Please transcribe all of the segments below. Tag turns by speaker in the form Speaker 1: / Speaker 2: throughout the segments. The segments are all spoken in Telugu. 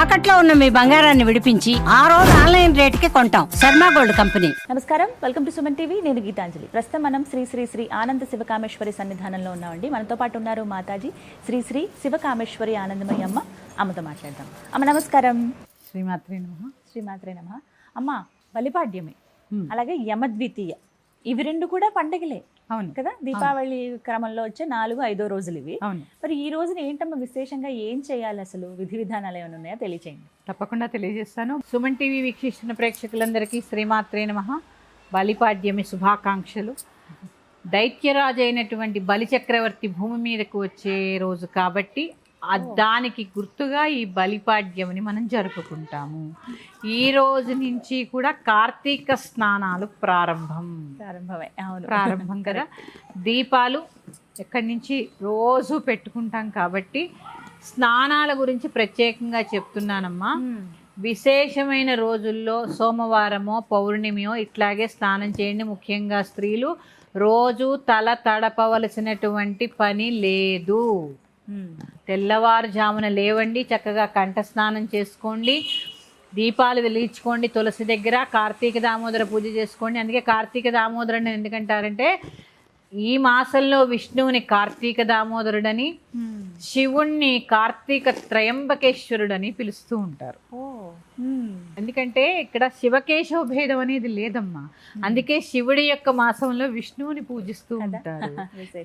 Speaker 1: తాకట్లో ఉన్న మీ బంగారాన్ని విడిపించి ఆ రోజు ఆన్లైన్ రేటుకి కొంటాం. Sharma gold company.
Speaker 2: నమస్కారం, వెల్కమ్ టు సుమన్ టీవీ. నేను గీతాంజలి. ప్రస్తుతం మనం శ్రీ శ్రీ శ్రీ ఆనంద శివకామేశ్వరి సన్నిధానంలో ఉన్నామండి. మనతో పాటు ఉన్నారు మాతాజీ శ్రీ శ్రీ శివకామేశ్వరి ఆనందమయ్య అమ్మ. అమ్మతో మాట్లాడదాం. అమ్మ నమస్కారం.
Speaker 3: శ్రీమాత్రే నమః.
Speaker 2: శ్రీమాత్రే నమః. అమ్మ, బలిపాడ్యమే అలాగే యమద్వితీయ, ఇవి రెండు కూడా పండగలే
Speaker 3: అవును
Speaker 2: కదా. దీపావళి క్రమంలో వచ్చే 4-5 రోజులు ఇవి.
Speaker 3: అవును.
Speaker 2: మరి ఈ రోజున ఏంటమ్మా విశేషంగా ఏం చేయాలి, అసలు విధి విధానాలు ఏమైనా ఉన్నాయో తెలియచేయండి.
Speaker 3: తప్పకుండా తెలియజేస్తాను. సుమన్ టీవీ వీక్షిస్తున్న ప్రేక్షకులందరికీ శ్రీమాత్రే నమః. బలిపాడ్యమి శుభాకాంక్షలు. దైత్యరాజు అయినటువంటి బలిచక్రవర్తి భూమి మీదకు వచ్చే రోజు కాబట్టి దానికి గుర్తుగా ఈ బలిపాడ్యమిని మనం జరుపుకుంటాము. ఈ రోజు నుంచి కూడా కార్తీక స్నానాలు ప్రారంభం కదా. దీపాలు ఎక్కడి నుంచి రోజు పెట్టుకుంటాం కాబట్టి స్నానాల గురించి ప్రత్యేకంగా చెప్తున్నానమ్మా. విశేషమైన రోజుల్లో సోమవారమో పౌర్ణమియో ఇట్లాగే స్నానం చేయండి. ముఖ్యంగా స్త్రీలు రోజు తల తడపవలసినటువంటి పని లేదు. తెల్లవారుజామున లేవండి, చక్కగా కంఠ స్నానం చేసుకోండి, దీపాలు వెలిగించుకోండి, తులసి దగ్గర కార్తీక దామోదర పూజ చేసుకోండి. అందుకే కార్తీక దామోదరుని ఎందుకంటారంటే ఈ మాసంలో విష్ణువుని కార్తీక దామోదరుడని, శివుణ్ణి కార్తీక త్రయంబకేశ్వరుడని పిలుస్తూ ఉంటారు. ఎందుకంటే ఇక్కడ శివకేశవ భేదం అనేది లేదమ్మా. అందుకే శివుడి యొక్క మాసంలో విష్ణువుని పూజిస్తూ ఉంటారు.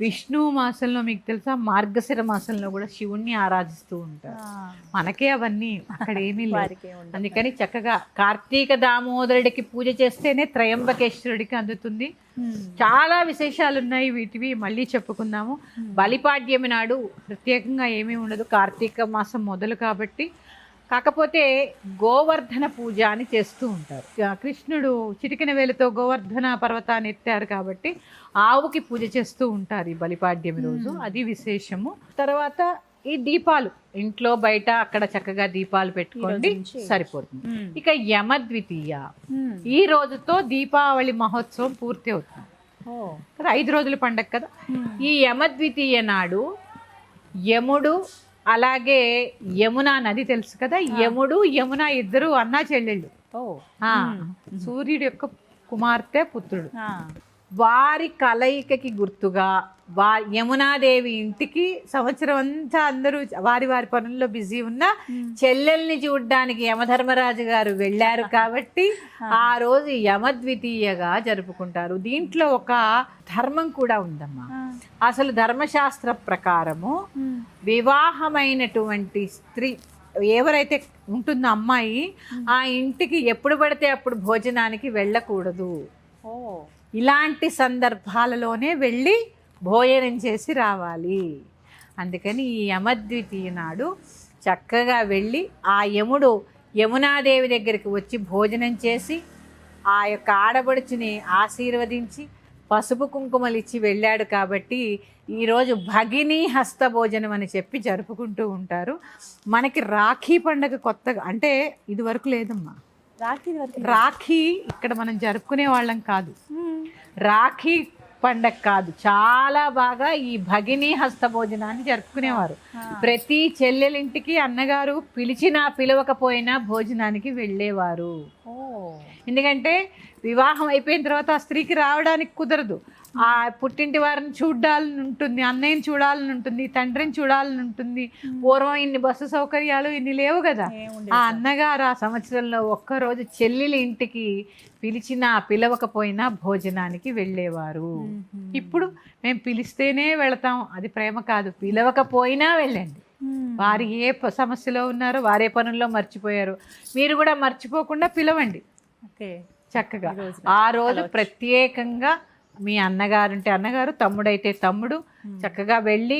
Speaker 3: విష్ణువు మాసంలో మీకు తెలుసా, మార్గశిర మాసంలో కూడా శివుణ్ణి ఆరాధిస్తూ ఉంటారు. మనకే అవన్నీ అక్కడ ఏమీ లేదు. అందుకని చక్కగా కార్తీక దామోదరుడికి పూజ చేస్తేనే త్రయంబకేశ్వరుడికి అందుతుంది. చాలా విశేషాలు ఉన్నాయి, వీటివి మళ్ళీ చెప్పుకుందాము. బలిపాడ్యమి నాడు ప్రత్యేకంగా ఏమీ ఉండదు, కార్తీక మాసం మొదలు కాబట్టి. కాకపోతే గోవర్ధన పూజ అని చేస్తూ ఉంటారు. కృష్ణుడు చిటికెన వేలుతో గోవర్ధన పర్వతాన్ని ఎత్తారు కాబట్టి ఆవుకి పూజ చేస్తూ ఉంటారు ఈ బలిపాడ్యమి రోజు. అది విశేషము. తర్వాత ఈ దీపాలు ఇంట్లో బయట అక్కడ చక్కగా దీపాలు పెట్టుకోండి, సరిపోతుంది. ఇక యమద్వితీయ, ఈ రోజుతో దీపావళి మహోత్సవం పూర్తి అవుతుంది. 5 రోజుల పండగ కదా. ఈ యమద్వితీయ నాడు యముడు అలాగే యమునా నది తెలుసు కదా, యముడు యమున ఇద్దరు అన్నా చెల్లెళ్ళు. సూర్యుడి యొక్క కుమార్తె పుత్రుడు. వారి కలయికకి గుర్తుగా యమునాదేవి ఇంటికి సంవత్సరం అంతా అందరూ వారి వారి పనుల్లో బిజీ ఉన్న చెల్లెల్ని చూడ్డానికి యమధర్మరాజు గారు వెళ్ళారు కాబట్టి ఆ రోజు యమద్వితీయగా జరుపుకుంటారు. దీంట్లో ఒక ధర్మం కూడా ఉందమ్మా. అసలు ధర్మశాస్త్ర ప్రకారము వివాహమైనటువంటి స్త్రీ ఎవరైతే ఉంటుందో అమ్మాయి, ఆ ఇంటికి ఎప్పుడు పడితే అప్పుడు భోజనానికి వెళ్ళకూడదు. ఇలాంటి సందర్భాలలోనే వెళ్ళి భోజనం చేసి రావాలి. అందుకని ఈ యమద్వితీయ నాడు చక్కగా వెళ్ళి ఆ యముడు యమునాదేవి దగ్గరికి వచ్చి భోజనం చేసి ఆ యొక్క ఆడబడుచుని ఆశీర్వదించి పసుపు కుంకుమలు ఇచ్చి వెళ్ళాడు కాబట్టి ఈరోజు భగినీ హస్త భోజనం అని చెప్పి జరుపుకుంటూ ఉంటారు. మనకి రాఖీ పండగ కొత్తగా, అంటే ఇది వరకు లేదమ్మా. రాఖీ ఇక్కడ మనం జరుపుకునే వాళ్ళం కాదు, రాఖీ పండగ కాదు, చాలా బాగా ఈ భగినీ హస్త భోజనాన్ని జరుపుకునేవారు. ప్రతి చెల్లెలింటికి అన్నగారు పిలిచినా పిలవకపోయినా భోజనానికి వెళ్ళేవారు. ఎందుకంటే వివాహం అయిపోయిన తర్వాత ఆ స్త్రీకి రావడానికి కుదరదు. ఆ పుట్టింటి వారిని చూడాలని ఉంటుంది, అన్నయ్యని చూడాలని ఉంటుంది, తండ్రిని చూడాలని ఉంటుంది. పూర్వం ఇన్ని బస్సు సౌకర్యాలు ఇన్ని లేవు కదా. ఆ అన్నగారు ఆ సంవత్సరంలో ఒక్కరోజు చెల్లెలి ఇంటికి పిలిచినా పిలవకపోయినా భోజనానికి వెళ్ళేవారు. ఇప్పుడు మేము పిలిస్తేనే వెళతాం, అది ప్రేమ కాదు. పిలవకపోయినా వెళ్ళండి. వారు ఏ సమస్యలో ఉన్నారో, వారే పనుల్లో మర్చిపోయారు, మీరు కూడా మర్చిపోకుండా పిలవండి. చక్కగా ఆ రోజు ప్రత్యేకంగా మీ అన్నగారు ఉంటే అన్నగారు, తమ్ముడైతే తమ్ముడు, చక్కగా వెళ్ళి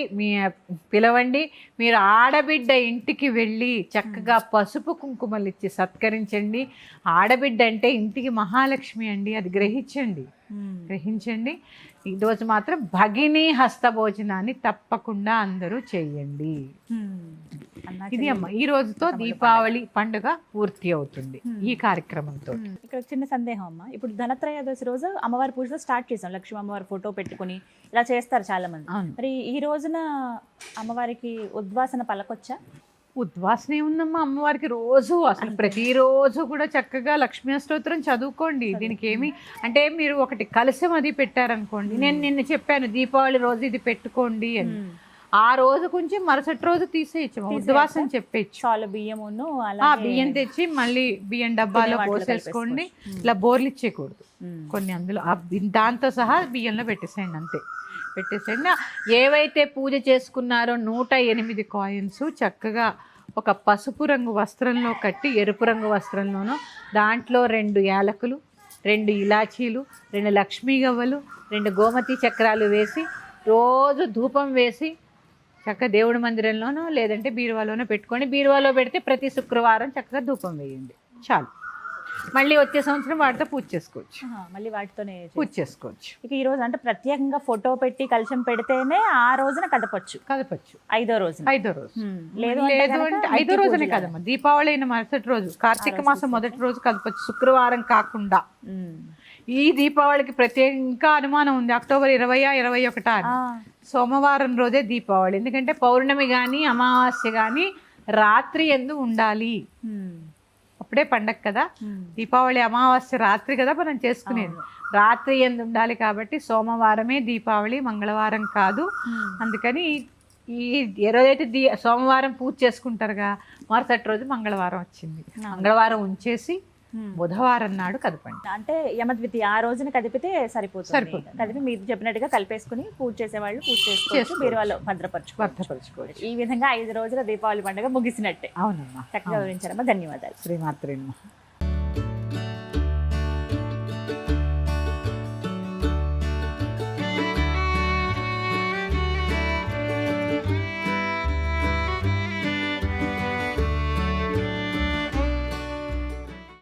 Speaker 3: పిలవండి. మీరు ఆడబిడ్డ ఇంటికి వెళ్ళి చక్కగా పసుపు కుంకుమలు ఇచ్చి సత్కరించండి. ఆడబిడ్డ అంటే ఇంటికి మహాలక్ష్మి అండి, అది గ్రహించండి. ఈరోజు మాత్రం భగినీ హస్త భోజనాన్ని తప్పకుండా అందరూ చెయ్యండి. ఇది అమ్మ, ఈ రోజుతో దీపావళి పండుగ పూర్తి అవుతుంది ఈ కార్యక్రమంతో.
Speaker 2: ఇక్కడ చిన్న సందేహం అమ్మ, ఇప్పుడు ధనత్రయోదశి రోజు అమ్మవారి పూజలో స్టార్ట్ చేసాం, లక్ష్మీ అమ్మవారి ఫోటో పెట్టుకుని ఇలా చేస్తారు చాలా మంది. మరి ఈ రోజున అమ్మవారికి ఉద్వాసన పలకొచ్చా?
Speaker 3: ఉద్వాసనే ఉందమ్మా అమ్మవారికి రోజు అసలు ప్రతిరోజు కూడా చక్కగా లక్ష్మీ అష్టోత్తరం చదువుకోండి. దీనికి ఏమి అంటే మీరు ఒకటి కలశం అది పెట్టారనుకోండి, నేను నిన్న చెప్పాను దీపావళి రోజు ఇది పెట్టుకోండి అని, ఆ రోజు కొంచెం మరుసటి రోజు తీసేయచ్చు, ఉద్వాసం చెప్పేయచ్చు.
Speaker 2: చాలా బియ్యమును
Speaker 3: ఆ బియ్యం తెచ్చి మళ్ళీ బియ్యం డబ్బాలో పోసేసుకోండి. ఇలా బోర్లు ఇచ్చేయకూడదు కొన్ని, అందులో దాంతో సహా బియ్యంలో పెట్టేసేయండి, అంతే పెట్టేసేయండి. ఏవైతే పూజ చేసుకున్నారో 108 కాయిన్స్ చక్కగా ఒక పసుపు రంగు వస్త్రంలో కట్టి, ఎరుపు రంగు వస్త్రంలోనూ దాంట్లో 2 యాలకులు, 2 ఇలాచీలు, 2 లక్ష్మీ గవ్వలు, 2 గోమతి చక్రాలు వేసి రోజు ధూపం వేసి చక్కగా దేవుడి మందిరంలోనో లేదంటే బీరువాలోనో పెట్టుకోండి. బీరువాలో పెడితే ప్రతి శుక్రవారం చక్కగా ధూపం వేయండి, చాలు. మళ్ళీ వచ్చే సంవత్సరం వాటితో పూజ చేసుకోవచ్చు,
Speaker 2: మళ్ళీ వాటితోనే
Speaker 3: పూజ చేసుకోవచ్చు.
Speaker 2: ఇక ఈ రోజు అంటే ప్రత్యేకంగా ఫోటో పెట్టి కలశం పెడితేనే ఆ రోజున కదపచ్చు. 5వ రోజు
Speaker 3: లేదు అంటే 5వ రోజునే కదమ్మా, దీపావళి అయిన మరుసటి రోజు, కార్తీక మాసం మొదటి రోజు కదపచ్చు, శుక్రవారం కాకుండా. ఈ దీపావళికి ప్రత్యేకంగా అనుమానం ఉంది, అక్టోబర్ 20-21 సోమవారం రోజే దీపావళి. ఎందుకంటే పౌర్ణమి కానీ అమావాస్య కానీ రాత్రి ఎందు ఉండాలి, అప్పుడే పండగ కదా. దీపావళి అమావాస్య రాత్రి కదా మనం చేసుకునేది, రాత్రి ఎందు ఉండాలి కాబట్టి సోమవారమే దీపావళి, మంగళవారం కాదు. అందుకని ఈ ఏదైతే సోమవారం పూజ చేసుకుంటారుగా, మరుసటి రోజు మంగళవారం వచ్చింది, మంగళవారం ఉంచేసి బుధవారం నాడు కదపండి.
Speaker 2: అంటే యమద్వితీయ ఆ రోజున కదిపితే సరిపోతుంది. కదిపి మీరు చెప్పినట్టుగా కలిపేసుకుని పూజ చేసేవాళ్ళు పూజ చేసుకోవచ్చు, బీరువాలో భద్రపరచుకోవచ్చు. ఈ విధంగా 5 రోజుల దీపావళి పండుగ ముగిసినట్టే.
Speaker 3: అవునమ్మా,
Speaker 2: చక్కగా వివరించారమ్మా, ధన్యవాదాలు.
Speaker 3: శ్రీమాత్రేనమ్మా.